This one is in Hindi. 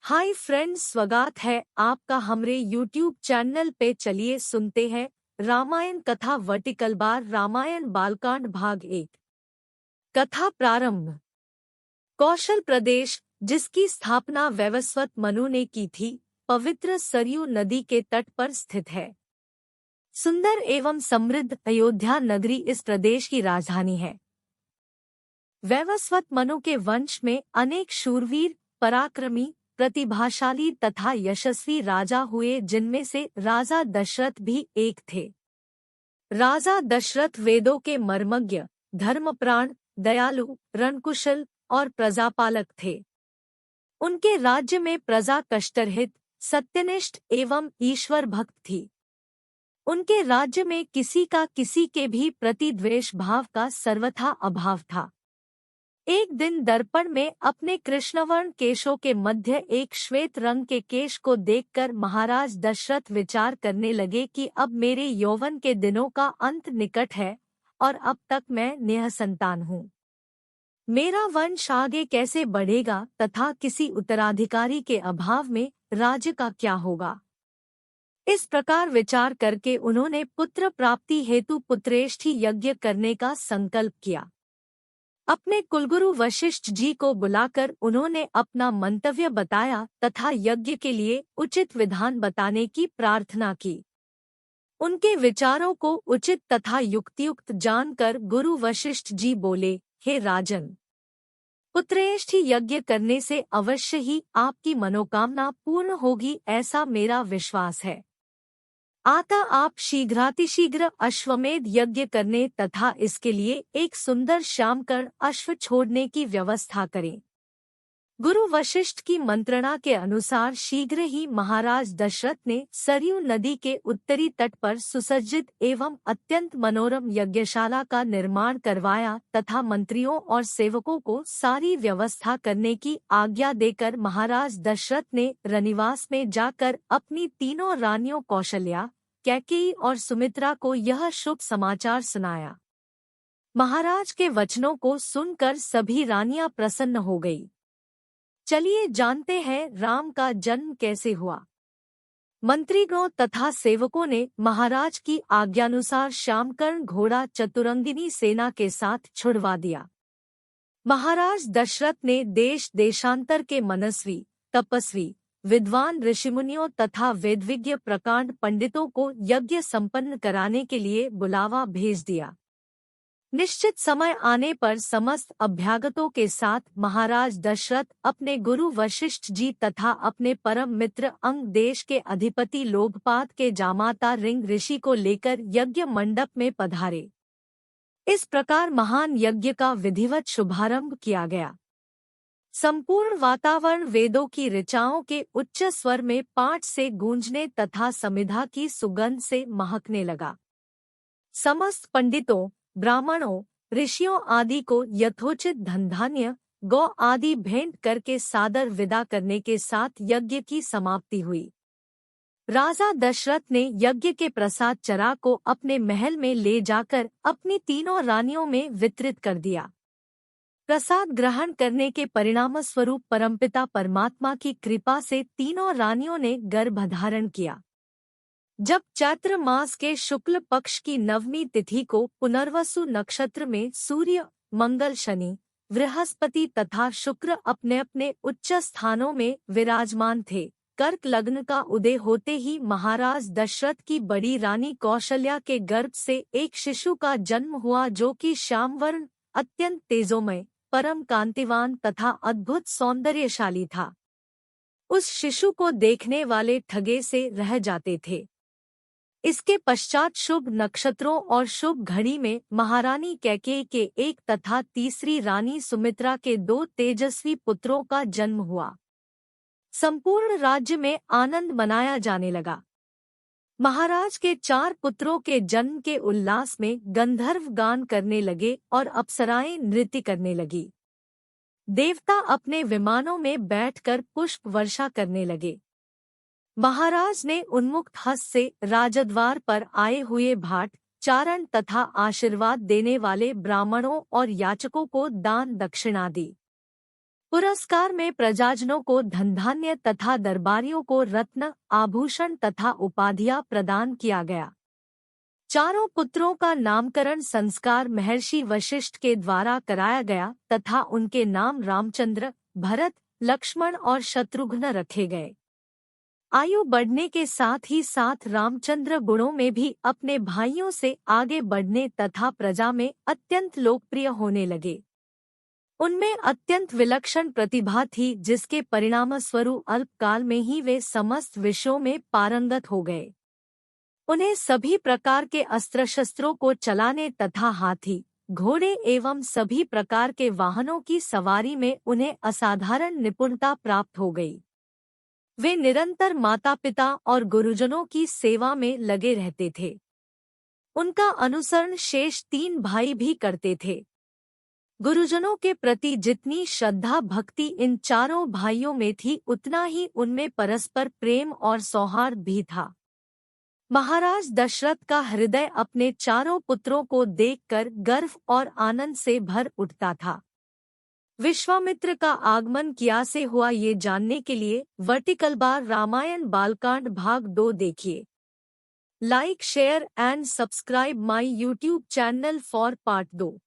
हाय फ्रेंड्स, स्वागत है आपका हमारे यूट्यूब चैनल पे। चलिए सुनते हैं रामायण कथा वर्टिकल बार रामायण बालकांड भाग 1। कथा प्रारंभ। कौशल प्रदेश, जिसकी स्थापना वैवस्वत मनु ने की थी, पवित्र सरयू नदी के तट पर स्थित है। सुंदर एवं समृद्ध अयोध्या नगरी इस प्रदेश की राजधानी है। वैवस्वत मनु के वंश में अनेक शूरवीर, पराक्रमी, प्रतिभाशाली तथा यशस्वी राजा हुए, जिनमें से राजा दशरथ भी एक थे। राजा दशरथ वेदों के मर्मज्ञ, धर्मप्राण, दयालु, रणकुशल और प्रजापालक थे। उनके राज्य में प्रजा कष्टरहित, सत्यनिष्ठ एवं ईश्वर भक्त थी। उनके राज्य में किसी का किसी के भी प्रति द्वेष भाव का सर्वथा अभाव था। एक दिन दर्पण में अपने कृष्णवर्ण केशों के मध्य एक श्वेत रंग के केश को देखकर महाराज दशरथ विचार करने लगे कि अब मेरे यौवन के दिनों का अंत निकट है और अब तक मैं निःसंतान हूँ। मेरा वंश आगे कैसे बढ़ेगा तथा किसी उत्तराधिकारी के अभाव में राज्य का क्या होगा। इस प्रकार विचार करके उन्होंने पुत्र प्राप्ति हेतु पुत्रेष्ठि यज्ञ करने का संकल्प किया। अपने कुलगुरु वशिष्ठ जी को बुलाकर उन्होंने अपना मंतव्य बताया तथा यज्ञ के लिए उचित विधान बताने की प्रार्थना की। उनके विचारों को उचित तथा युक्तियुक्त जानकर गुरु वशिष्ठ जी बोले, हे राजन, पुत्रेष्ठि यज्ञ करने से अवश्य ही आपकी मनोकामना पूर्ण होगी, ऐसा मेरा विश्वास है। अतः आप शीघ्रातिशीघ्र अश्वमेध यज्ञ करने तथा इसके लिए एक सुंदर श्यामकर्ण अश्व छोड़ने की व्यवस्था करें। गुरु वशिष्ठ की मंत्रणा के अनुसार शीघ्र ही महाराज दशरथ ने सरयू नदी के उत्तरी तट पर सुसज्जित एवं अत्यंत मनोरम यज्ञशाला का निर्माण करवाया तथा मंत्रियों और सेवकों को सारी व्यवस्था करने की आज्ञा देकर महाराज दशरथ ने रनिवास में जाकर अपनी तीनों रानियों कौशल्या, कैकेयी और सुमित्रा को यह शुभ समाचार सुनाया। महाराज के वचनों को सुनकर सभी रानियां प्रसन्न हो गई। चलिए जानते हैं राम का जन्म कैसे हुआ। मंत्रीगणों तथा सेवकों ने महाराज की आज्ञानुसार श्यामकर्ण घोड़ा चतुरंगिनी सेना के साथ छुड़वा दिया। महाराज दशरथ ने देश देशांतर के मनस्वी, तपस्वी, विद्वान ऋषिमुनियों तथा वेदविज्ञ प्रकांड पंडितों को यज्ञ संपन्न कराने के लिए बुलावा भेज दिया। निश्चित समय आने पर समस्त अभ्यागतों के साथ महाराज दशरथ अपने गुरु वशिष्ठ जी तथा अपने परम मित्र अंग देश के अधिपति लोभपात के जामाता रिंग ऋषि को लेकर यज्ञ मंडप में पधारे। इस प्रकार महान यज्ञ का विधिवत शुभारंभ किया गया। संपूर्ण वातावरण वेदों की ऋचाओं के उच्च स्वर में पाठ से गूंजने तथा समिधा की सुगंध से महकने लगा। समस्त पंडितों, ब्राह्मणों, ऋषियों आदि को यथोचित धनधान्य, गौ आदि भेंट करके सादर विदा करने के साथ यज्ञ की समाप्ति हुई। राजा दशरथ ने यज्ञ के प्रसाद चरा को अपने महल में ले जाकर अपनी तीनों रानियों में वितरित कर दिया। प्रसाद ग्रहण करने के परिणाम स्वरूप परमपिता परमात्मा की कृपा से तीनों रानियों ने गर्भधारण किया। जब चैत्र मास के शुक्ल पक्ष की नवमी तिथि को पुनर्वसु नक्षत्र में सूर्य, मंगल, शनि, बृहस्पति तथा शुक्र अपने अपने उच्च स्थानों में विराजमान थे, कर्क लग्न का उदय होते ही महाराज दशरथ की बड़ी रानी कौशल्या के गर्भ से एक शिशु का जन्म हुआ, जो कि श्यामवर्ण, अत्यंत तेजोमय, परम कांतिवान तथा अद्भुत सौंदर्यशाली था। उस शिशु को देखने वाले ठगे से रह जाते थे। इसके पश्चात शुभ नक्षत्रों और शुभ घड़ी में महारानी कैकेयी के एक तथा तीसरी रानी सुमित्रा के 2 तेजस्वी पुत्रों का जन्म हुआ। संपूर्ण राज्य में आनंद मनाया जाने लगा। महाराज के 4 पुत्रों के जन्म के उल्लास में गंधर्व गान करने लगे और अप्सराएं नृत्य करने लगी। देवता अपने विमानों में बैठकर पुष्प वर्षा करने लगे। महाराज ने उन्मुक्त हस्त से राजद्वार पर आए हुए भाट, चारण तथा आशीर्वाद देने वाले ब्राह्मणों और याचकों को दान दक्षिणा दी। पुरस्कार में प्रजाजनों को धनधान्य तथा दरबारियों को रत्न, आभूषण तथा उपाधियां प्रदान किया गया। चारों पुत्रों का नामकरण संस्कार महर्षि वशिष्ठ के द्वारा कराया गया तथा उनके नाम रामचंद्र, भरत, लक्ष्मण और शत्रुघ्न रखे गए। आयु बढ़ने के साथ ही साथ रामचंद्र गुणों में भी अपने भाइयों से आगे बढ़ने तथा प्रजा में अत्यंत लोकप्रिय होने लगे। उनमें अत्यंत विलक्षण प्रतिभा थी, जिसके परिणामस्वरूप अल्पकाल में ही वे समस्त विषयों में पारंगत हो गए। उन्हें सभी प्रकार के अस्त्र शस्त्रों को चलाने तथा हाथी, घोड़े एवं सभी प्रकार के वाहनों की सवारी में उन्हें असाधारण निपुणता प्राप्त हो गई। वे निरंतर माता पिता और गुरुजनों की सेवा में लगे रहते थे। उनका अनुसरण शेष 3 भाई भी करते थे। गुरुजनों के प्रति जितनी श्रद्धा भक्ति इन चारों भाइयों में थी, उतना ही उनमें परस्पर प्रेम और सौहार्द भी था। महाराज दशरथ का हृदय अपने चारों पुत्रों को देखकर गर्व और आनंद से भर उठता था। विश्वामित्र का आगमन क्या से हुआ, ये जानने के लिए वर्टिकल बार रामायण बालकांड भाग 2 देखिए। Like, share and subscribe my YouTube channel for part 2।